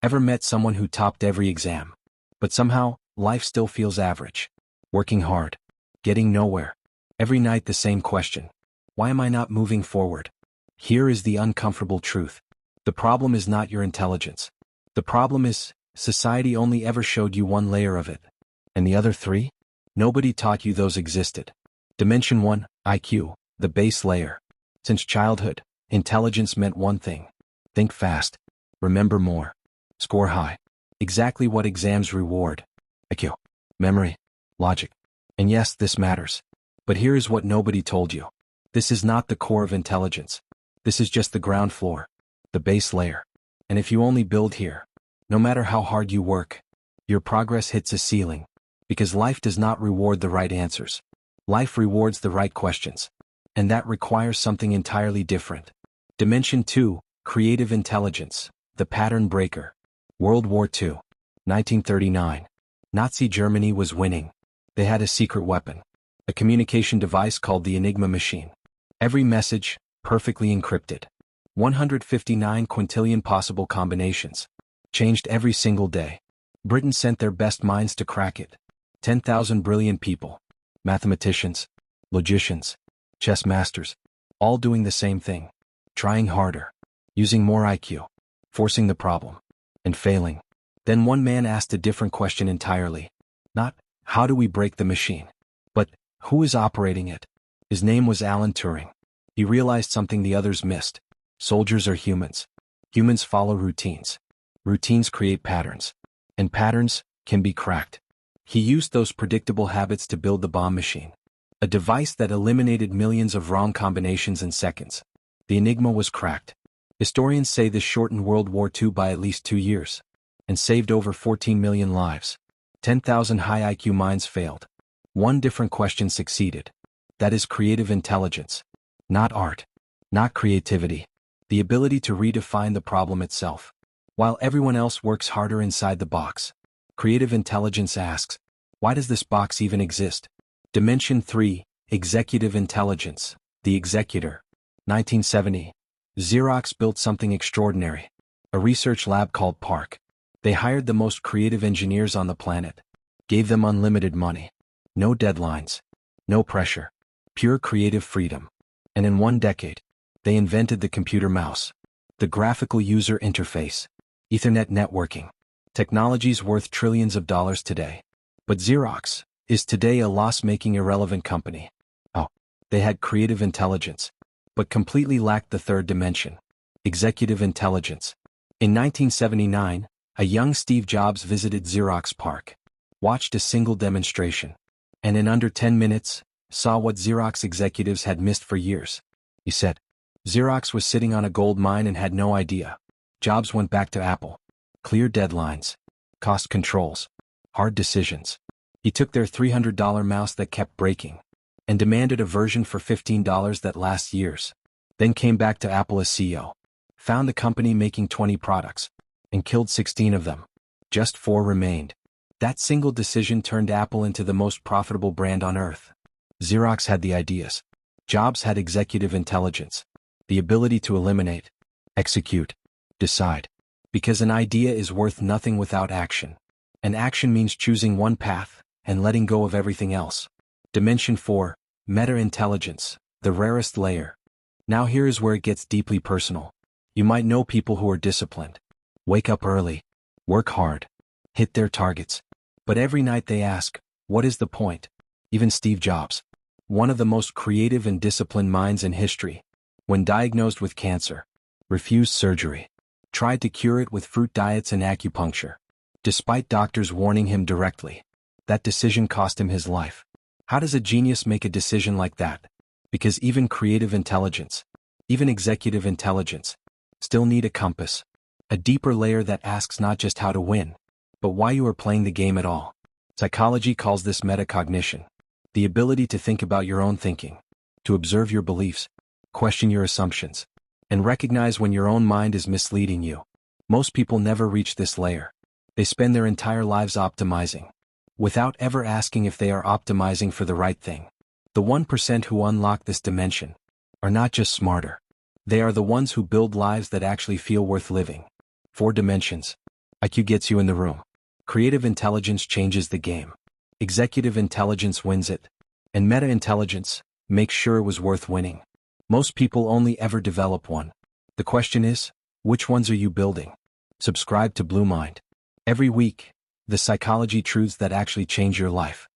Ever met someone who topped every exam, but somehow, life still feels average? Working hard, getting nowhere. Every night the same question. Why am I not moving forward? Here is the uncomfortable truth. The problem is not your intelligence. The problem is, society only ever showed you one layer of it. And the other three? Nobody taught you those existed. Dimension 1, IQ, the base layer. Since childhood, intelligence meant one thing. Think fast. Remember more. Score high. Exactly what exams reward. IQ. Memory. Logic. And yes, this matters. But here is what nobody told you. This is not the core of intelligence. This is just the ground floor. The base layer. And if you only build here, no matter how hard you work, your progress hits a ceiling. Because life does not reward the right answers. Life rewards the right questions. And that requires something entirely different. Dimension 2, creative intelligence, the pattern breaker. World War II, 1939. Nazi Germany was winning. They had a secret weapon. A communication device called the Enigma machine. Every message, perfectly encrypted. 159 quintillion possible combinations. Changed every single day. Britain sent their best minds to crack it. 10,000 brilliant people. Mathematicians, logicians, chess masters, all doing the same thing. Trying harder. Using more IQ. Forcing the problem. And failing. Then one man asked a different question entirely. Not, how do we break the machine? But, who is operating it? His name was Alan Turing. He realized something the others missed. Soldiers are humans. Humans follow routines. Routines create patterns. And patterns can be cracked. He used those predictable habits to build the bomb machine. A device that eliminated millions of wrong combinations in seconds. The Enigma was cracked. Historians say this shortened World War II by at least 2 years. And saved over 14 million lives. 10,000 high IQ minds failed. One different question succeeded. That is creative intelligence. Not art. Not creativity. The ability to redefine the problem itself. While everyone else works harder inside the box. Creative intelligence asks, why does this box even exist? Dimension 3, executive intelligence, the executor. 1970. Xerox built something extraordinary. A research lab called PARC. They hired the most creative engineers on the planet. Gave them unlimited money. No deadlines. No pressure. Pure creative freedom. And in 1 decade, they invented the computer mouse. The graphical user interface. Ethernet networking. Technologies worth trillions of dollars today. But Xerox is today a loss-making irrelevant company. Oh, they had creative intelligence, but completely lacked the third dimension. Executive intelligence. In 1979, a young Steve Jobs visited Xerox PARC, watched a single demonstration, and in under 10 minutes, saw what Xerox executives had missed for years. He said, Xerox was sitting on a gold mine and had no idea. Jobs went back to Apple. Clear deadlines. Cost controls. Hard decisions. He took their $300 mouse that kept breaking, and demanded a version for $15 that lasts years. Then came back to Apple as CEO. Found the company making 20 products, and killed 16 of them. Just 4 remained. That single decision turned Apple into the most profitable brand on earth. Xerox had the ideas. Jobs had executive intelligence. The ability to eliminate, execute, decide. Because an idea is worth nothing without action. And action means choosing one path, and letting go of everything else. Dimension 4, meta intelligence, the rarest layer. Now here is where it gets deeply personal. You might know people who are disciplined. Wake up early. Work hard. Hit their targets. But every night they ask, what is the point? Even Steve Jobs, one of the most creative and disciplined minds in history, when diagnosed with cancer, refused surgery. Tried to cure it with fruit diets and acupuncture. Despite doctors warning him directly. That decision cost him his life. How does a genius make a decision like that? Because even creative intelligence, even executive intelligence, still need a compass. A deeper layer that asks not just how to win, but why you are playing the game at all. Psychology calls this metacognition. The ability to think about your own thinking. To observe your beliefs. Question your assumptions. And recognize when your own mind is misleading you. Most people never reach this layer. They spend their entire lives optimizing, without ever asking if they are optimizing for the right thing. The 1% who unlock this dimension are not just smarter. They are the ones who build lives that actually feel worth living. 4 dimensions. IQ gets you in the room. Creative intelligence changes the game. Executive intelligence wins it. And meta intelligence makes sure it was worth winning. Most people only ever develop one. The question is, which ones are you building? Subscribe to Blue Mind. Every week, the psychology truths that actually change your life.